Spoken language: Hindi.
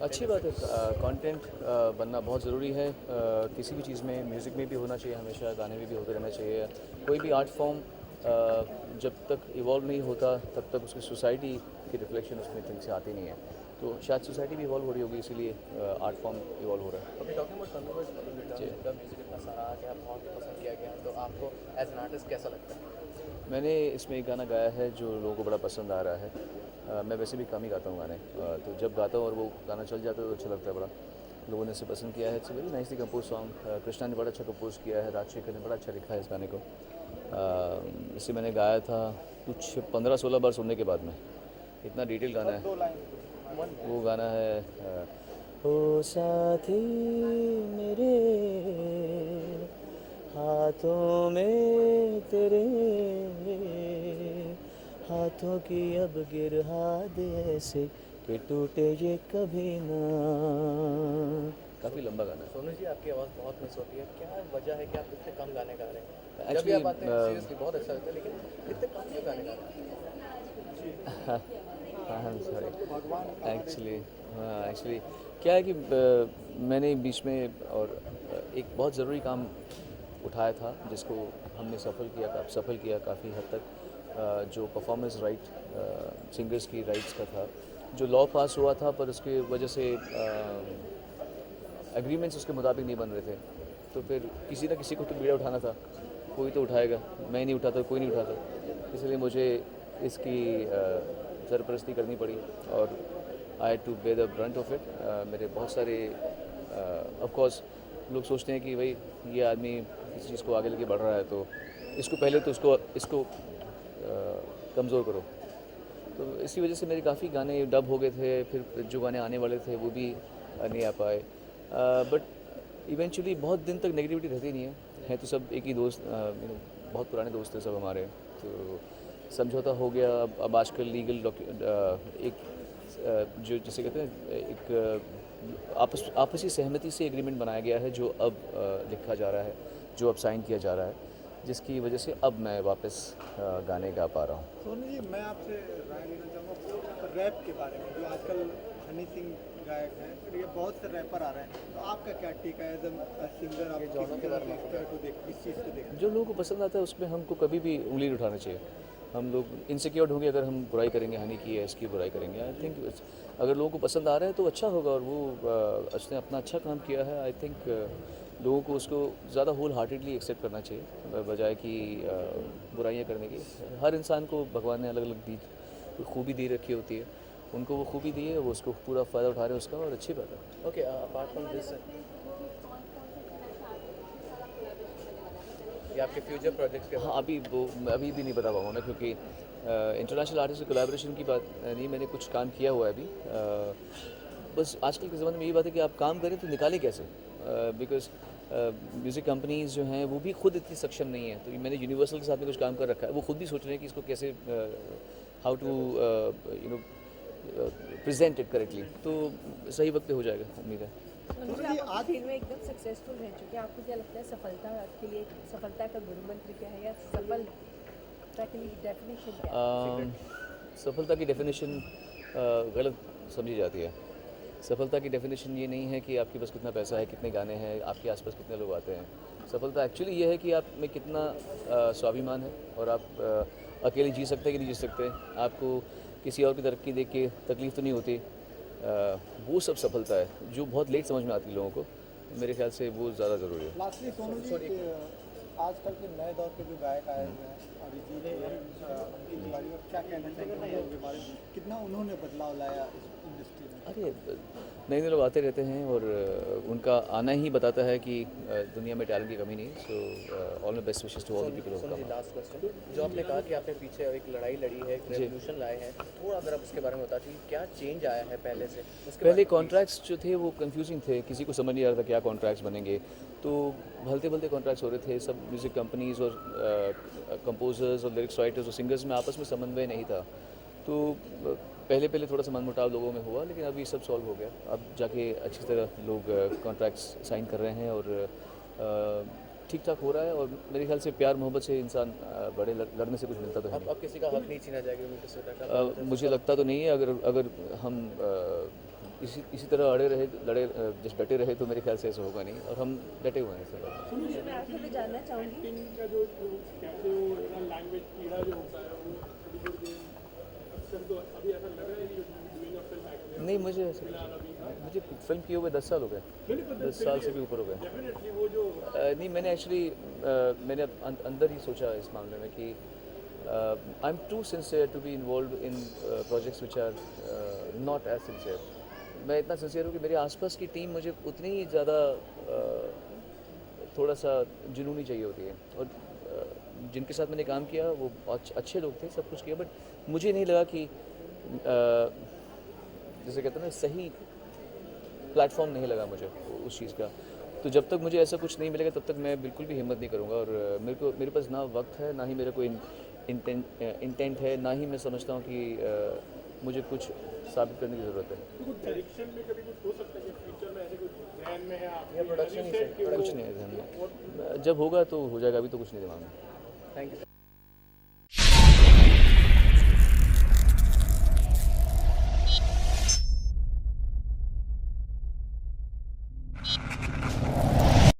अच्छी बात है। कंटेंट बनना बहुत ज़रूरी है। किसी भी चीज़ में, म्यूज़िक में भी होना चाहिए, हमेशा गाने में भी होते रहना चाहिए। कोई भी आर्ट फॉर्म जब तक इवॉल्व नहीं होता तब तक उसकी सोसाइटी की रिफ्लेक्शन उसमें ठीक से आती नहीं है। तो शायद सोसाइटी भी इवॉल्व हो रही होगी, इसीलिए आर्ट फॉर्म इवॉल्व हो रहा है। ओके, टॉकिंग अबाउट थंडरबर्ड्स, जी। जिनका म्यूजिक इतना सराहा गया, बहुत पसंद किया गया, तो आपको एज एन आर्टिस्ट कैसा लगता है? मैंने इसमें एक गाना गाया है जो लोगों को बड़ा पसंद आ रहा है। मैं वैसे भी कम ही गाता हूँ गाने, तो जब गाता हूँ और वो गाना चल जाता है तो अच्छा लगता है बड़ा। लोगों ने इसे पसंद किया है। It's very nicely compose song. Krishna ने बड़ा अच्छा कंपोज किया है, राजशेखर ने बड़ा अच्छा लिखा है इस गाने को। इसे मैंने गाया था कुछ 15-16 बार सुनने के बाद में। इतना डिटेल गाना है। दो लाइन वो गाना है ओ साथी मेरे हाथों में तेरे हाथों की अब गिरा दे ऐसे कि टूटे ये कभी ना। काफ़ी लंबा गाना है। सोनू जी, आपकी आवाज़ बहुत मिस होती है, क्या वजह है कि आप इतने कम गाने गा रहे हैं? जब भी एक्चुअली आप आते हैं सीरियसली बहुत अच्छा लगता है, लेकिन इतने कम क्यों गाने गा रहे हैं? I am sorry actually. हाँ एक्चुअली क्या है कि मैंने बीच में और एक बहुत ज़रूरी काम उठाया था जिसको हमने सफल किया काफ़ी हद तक। जो परफॉर्मेंस राइट सिंगर्स की राइट्स का था, जो लॉ पास हुआ था पर उसकी वजह से एग्रीमेंट्स उसके मुताबिक नहीं बन रहे थे। तो फिर किसी ना किसी को तो बीड़ा उठाना था, कोई तो उठाएगा। मैं नहीं उठाता, कोई नहीं उठाता, इसलिए मुझे इसकी सरपरस्ती करनी पड़ी और I had to bear the brunt of it. मेरे बहुत सारे ऑफ कोर्स लोग सोचते हैं कि भाई ये आदमी किसी चीज़ को आगे लेके बढ़ रहा है तो इसको पहले तो इसको कमज़ोर करो। तो इसी वजह से मेरे काफ़ी गाने डब हो गए थे, फिर जो गाने आने वाले थे वो भी नहीं आ पाए। बट इवेंचुअली बहुत दिन तक नेगेटिविटी रहती नहीं है तो सब एक ही दोस्त, बहुत पुराने दोस्त थे सब हमारे। तो समझौता हो गया। अब आजकल लीगल एक जो जिसे कहते हैं एक आपसी सहमति से एग्रीमेंट बनाया गया है जो अब लिखा जा रहा है, जो अब साइन किया जा रहा है, जिसकी वजह से अब मैं वापस गाने गा पा रहा हूँ। सोनू जी, मैं आपसे राय लेना चाहूँगा रैप के बारे में। जो आजकल हनी सिंह गायक हैं, फिर ये बहुत से रैपर आ रहे हैं, तो आपका क्या टेक है एज अ सिंगर? आप जॉनर के बारे में इस तरह को देख इस चीज़ को देख जो लोगों को पसंद आता है उसमें हमको कभी भी उंगली नहीं उठाना चाहिए। हम लोग इनसिक्योर्ड होंगे अगर हम बुराई करेंगे, हनी की है इसकी बुराई करेंगे। आई थिंक अगर लोगों को पसंद आ रहा है तो अच्छा होगा और वो उसने अपना अच्छा काम किया है। आई थिंक लोगों को उसको ज़्यादा होल हार्टेडली एक्सेप्ट करना चाहिए बजाय कि बुराइयाँ करने की। हर इंसान को भगवान ने अलग अलग दी खूबी दे रखी होती है, उनको वो खूबी दी है, वो उसको पूरा फ़ायदा उठा रहे हैं उसका, और अच्छी बात है। ओके, अपार्ट फ्रॉम दिस, ये आपके फ्यूचर प्रोजेक्ट्स के हाँ अभी भी नहीं बता पाऊँगा मैं, क्योंकि इंटरनेशनल आर्टिस्ट से कोलैबोरेशन की बात नहीं। मैंने कुछ काम किया हुआ है अभी। बस आजकल के ज़माने में यही बात है कि आप काम करें तो निकालें कैसे, बिकॉज म्यूज़िक कंपनीज जो हैं वो भी खुद इतनी सक्षम नहीं है। तो मैंने यूनिवर्सल के साथ में कुछ काम कर रखा है, वो खुद भी सोच रहे हैं कि इसको कैसे how to present it correctly. तो सही वक्त पे हो जाएगा, उम्मीद है। मुझे आप अपनी फील्ड में एकदम सक्सेसफुल रह चुके हैं, आपको क्या लगता है सफलता के लिए सफलता का गुरु मंत्र क्या है, या सफलता के लिए डेफिनेशन क्या है? सफलता की डेफिनेशन गलत समझी जाती है। सफलता की डेफिनेशन ये नहीं है कि आपके पास कितना पैसा है, कितने गाने हैं, आपके आसपास कितने लोग आते हैं। सफलता एक्चुअली ये है कि आप में कितना स्वाभिमान है और आप अकेले जी सकते हैं कि नहीं जी सकते। आपको किसी और की तरक्की देख के तकलीफ़ तो नहीं होती। वो सब सफलता है जो बहुत लेट समझ में आती है लोगों को। मेरे ख्याल से वो ज़्यादा ज़रूरी है। लास्टली सोनू जी, आजकल के नए दौर के जो गायक आए हुए हैं, अरिजीत अंकित तिवारी, और क्या कहना चाहिए उनके बारे में? कितना उन्होंने बदलाव लाया इस इंडस्ट्री में? अरे नए नए लोग आते रहते हैं और उनका आना ही बताता है कि दुनिया में टैलेंट की कमी नहीं। So all my best wishes to all the people who Sonu ji, come. Last question, जो आपने कहा कि आपने पीछे एक लड़ाई लड़ी है, एक रेवोल्यूशन लाए हैं, थोड़ा अगर आप उसके बारे में बता दीजिए, क्या चेंज आया है पहले से? उसके पहले बारे में कॉन्ट्रैक्ट्स जो थे वो कंफ्यूजिंग थे, किसी को समझ नहीं आ रहा था क्या कॉन्ट्रैक्ट्स बनेंगे। तो भलते भलते कॉन्ट्रैक्ट्स हो रहे थे। सब म्यूज़िक कंपनीज और कंपोजर्स और लिरिक्स राइटर्स और सिंगर्स में आपस में समन्वय नहीं था। तो पहले पहले थोड़ा सा मनमुटाव लोगों में हुआ, लेकिन अभी सब सॉल्व हो गया। अब जाके अच्छी तरह लोग कॉन्ट्रैक्ट्स साइन कर रहे हैं और ठीक ठाक हो रहा है। और मेरे ख्याल से प्यार मोहब्बत से इंसान बड़े लड़ने से कुछ मिलता तो है अब किसी का हक नहीं छीना जाएगा, किसी का नहीं। मुझे लगता तो नहीं है। अगर हम इसी तरह अड़े रहे लड़े जस्ट डटे रहे तो मेरे ख्याल से ऐसा होगा नहीं, और हम डटे हुए हैं इस तरह। मैं आखिर में जानना चाहूँगी का जो कहते हो लैंग्वेज कीड़ा जो होता है वो थोड़ी बहुत देर अक्सर तो अभी ऐसा लग रहा है कि डूइंग अ फिल्म एक्टिंग नहीं, मुझे फिल्म किए हुए 10 साल हो गए, 10 साल से भी ऊपर हो गए। डेफिनेटली वो जो नहीं, मैंने एक्चुअली मैंने अंदर ही सोचा इस मामले में कि I am too sincere to be involved in projects which are not as sincere. मैं इतना सिंसियर हूँ कि मेरे आसपास की टीम मुझे उतनी ही ज़्यादा थोड़ा सा जुनूनी चाहिए होती है, और जिनके साथ मैंने काम किया वो अच्छे लोग थे, सब कुछ किया, बट मुझे नहीं लगा कि जैसे कहते हैं ना, सही प्लेटफॉर्म नहीं लगा मुझे उस चीज़ का। तो जब तक मुझे ऐसा कुछ नहीं मिलेगा तब तक मैं बिल्कुल भी हिम्मत नहीं करूँगा, और मेरे पास ना वक्त है, ना ही मेरा कोई इंटेंट है, ना ही मैं समझता हूँ कि मुझे कुछ साबित करने की ज़रूरत है। कुछ डायरेक्शन में कभी कुछ हो सकता है कि फ्यूचर में ऐसे कुछ ध्यान में है आप या प्रोडक्शन ही से कुछ नहीं है ध्यान में, जब होगा तो हो जाएगा, अभी तो कुछ नहीं दिमाग में। Thank you.